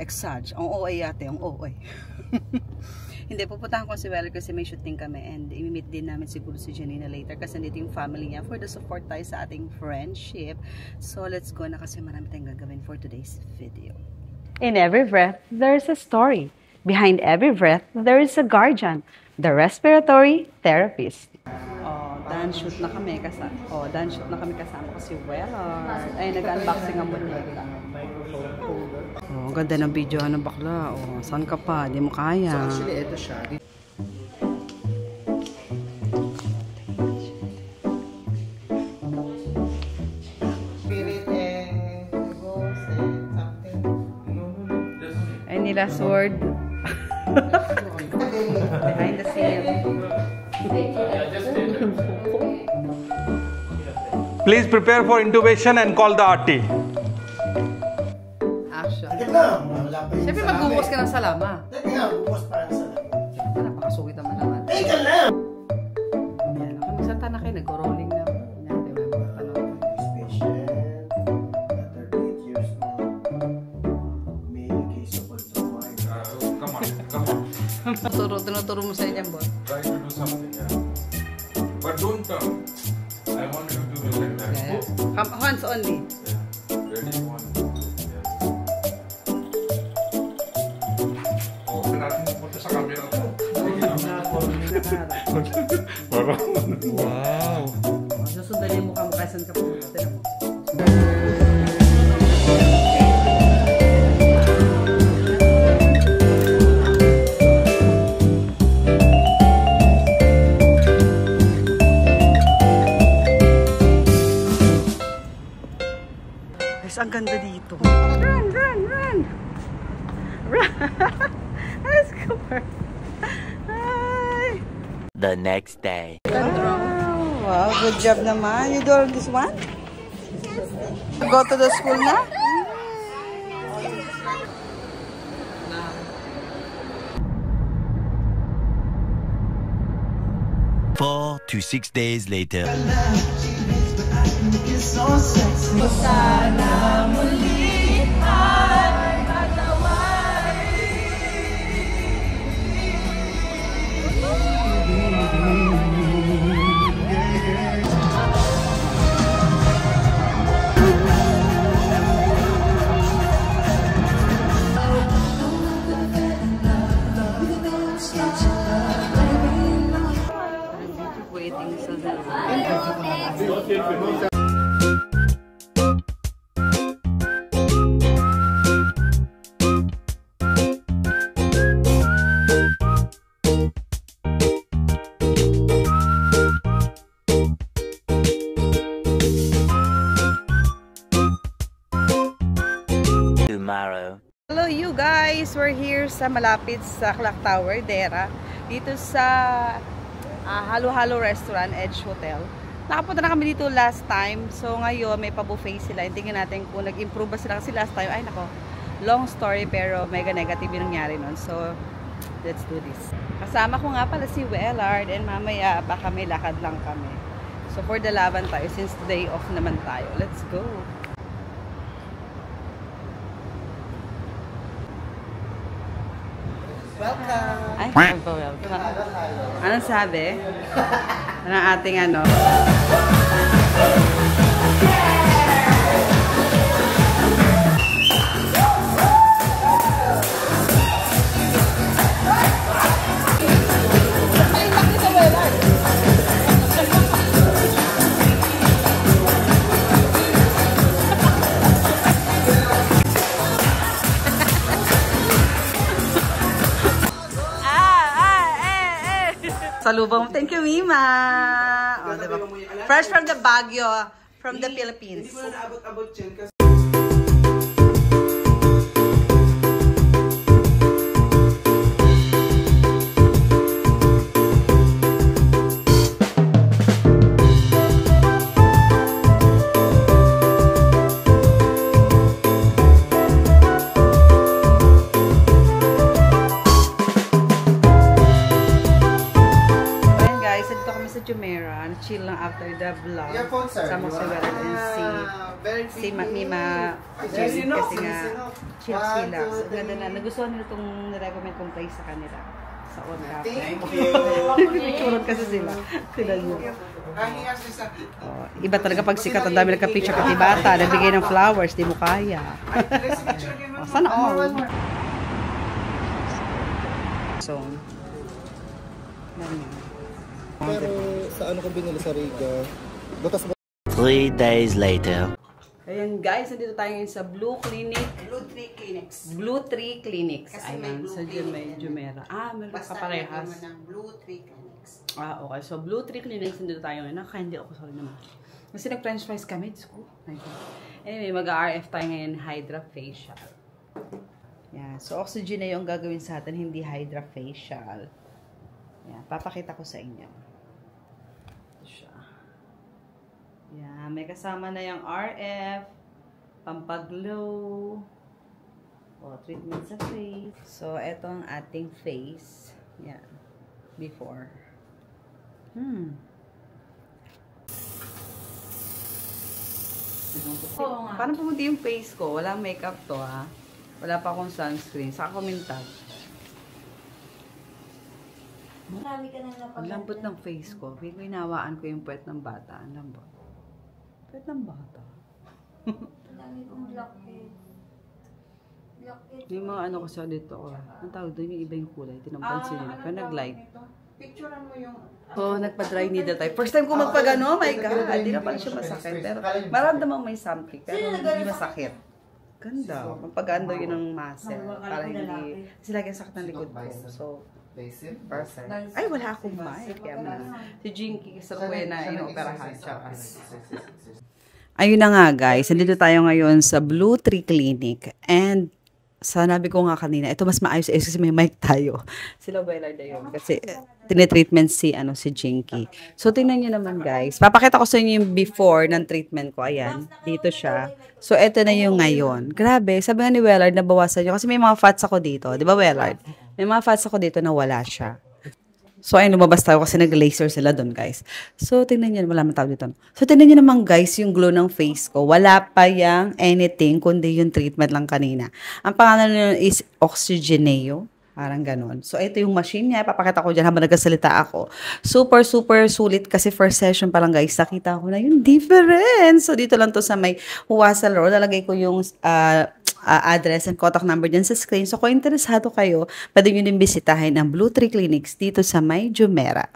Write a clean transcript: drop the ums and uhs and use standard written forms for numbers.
Exage. Ang OA yate, ang OA. Hindi, pupuntahan ko si Weller kasi may shooting kami and i-meet din namin siguro si Janina later kasi nandito yung family niya for the support tayo sa ating friendship. So, let's go na kasi marami tayong gagawin for today's video. In every breath, there is a story. Behind every breath, there is a guardian, the respiratory therapist. Dance shoot na kami kasama ko si Weller. Ay, nag-unboxing ang bakla. Oh, ganda ng video ng bakla. Oh, saan ka pa? Di mo kaya. So actually, ito siya. Spirit and ghost and something. Ay, nila sword. Behind the scene. Please prepare for intubation and call the RT. Action. Wala pa yun. Siyempre mag-uwas ka ng salama. Teka nga, bukas pa ng salama. Napakasugit naman. Teka lang! Yan, ako magsanta na kayo, nag-rolling na. Patient, 38 years old, male caseable trauma. Come on. Tinuturo mo sa inyo, boss. Try to do something, yeah. But don't turn. I want you to do like that. Yeah. Hands only. Yeah. Ready, 1, 2, 3, yeah. Oh, natin pupunta sa camera ko. Wow! Susundalin mo ka mo kasan ka po. Ang ganda dito. Run! Run! Let's go. Hi! The next day. Wow, good job naman. You do this one? Go to the school na? 4 to 6 days later. Tomorrow. Hello you guys! We're here sa malapit sa Clock Tower, Dera. Dito sa Halo-Halo Restaurant, Edge Hotel. Nakapunta na kami dito last time. So ngayon may pa-buffet sila. Tingnan natin kung nag-improve ba sila. Kasi last time, ay nako, long story pero mega negative yung nangyari nun. So let's do this. Kasama ko nga pala si Wellard and mamaya baka may lakad lang kami. So for the laban tayo since today off naman tayo. Let's go! Welcome! Ay, welcome. Anong sabi? Anong ating ano? Salubong. Thank you, Mima. Oh, diba? Fresh from the Baguio, from the Philippines. Hindi mo na naabot-abot yan kasi Jumeirah. Chill lang after the vlog. Your phone, sir. Sama si Well and si Mima Jerry kasi nga chill sila. So, ganda na. Nagustuhan nila itong nirecommend kong place sa kanila. Sa On Cafe. Thank you. Picture kasi sila. Sila nyo. Iba talaga pag sikat. Ang dami nagka-picture pati bata. Nabigay ng flowers. Di mo kaya. Sana all. So, Pero sa ano ko binili sa Riga? Butas ba? 3 days later. ayan guys, nandito tayo ngayon sa Blue Clinic. Blue Tree Clinics. Kasi Ayan, may Blue sa Jumeirah. Meron Basta kaparehas. lagyan mo ng Blue Tree Clinics. Okay. So, Blue Tree Clinics, nandito tayo ngayon. Nakaka-hindi ako, sorry naman. Kasi nag-french fries kami. Diyos ko. My God. Anyway, mag-RF tayo ngayon, Hydra Facial. Yan. So, oxygen na yung gagawin sa atin, hindi Hydra Facial. Yan. Papakita ko sa inyo. Ito siya. Yan. May kasama na yung RF, pampaglow, treatment sa face. So, ito ang ating face. Yan. Before. Paano pumunti yung face ko? Walang makeup to, ha? Wala pa akong sunscreen. Saka kumintag. Marami ka na napag- Ang lambot ng face ko. Hinawaan ko yung puwet ng bata. Ang lambot. Puwet ng bata. Ang dami kong blackhead. Blackhead. Yung mga ano ko sa dito. Ang tawag doon yung iba yung kulay. Tinampansin nila. Pero nag-light. Picturean mo yung... Oh, nagpa-dry needle tayo. First time ko magpagano. Oh my God. Hindi na pala siya masakit. Pero maramdaman may something. Pero hindi masakit. Ganda. Magpaganda yun ng muscle. Para hindi... Kasi lagi ang sakit ng likod ko. So, perfect. Ay, wala akong mic. Kaya si Jinky sa Kuwena, inoperahan siya. Ayun na nga guys, nandito tayo ngayon sa Blue Tree Clinic. And sanabi ko nga kanina, ito mas maayos kasi may mic tayo. Sila Willard na yun. Kasi tinitreatment si Jinky. So tingnan nyo naman guys. Papakita ko sa inyo yung before ng treatment ko. Ayan, dito siya. So ito na yung ngayon. Grabe, sabi nga ni Willard, nabawasan nyo. Kasi may mga fats ako dito. Di ba Willard? May mga fats ako dito na wala siya. So, ayun, lumabas tayo kasi nag-laser sila doon, guys. So, tingnan nyo, wala man tawag dito. So, tingnan nyo naman, guys, yung glow ng face ko. Wala pa yung anything, kundi yung treatment lang kanina. Ang pangalan nyo is Oxygeneo. Parang ganon. So, ito yung machine niya. Papakita ko dyan habang nagkasalita ako. Super, super sulit kasi first session pa lang, guys. Nakita ko na yung difference. So, dito lang to sa may Huwasal Road. Lalagay ko yung address and contact number dyan sa screen. So, kung interesado kayo, pwede nyo din bisitahin ang Blue Tree Clinics dito sa may Jumeirah.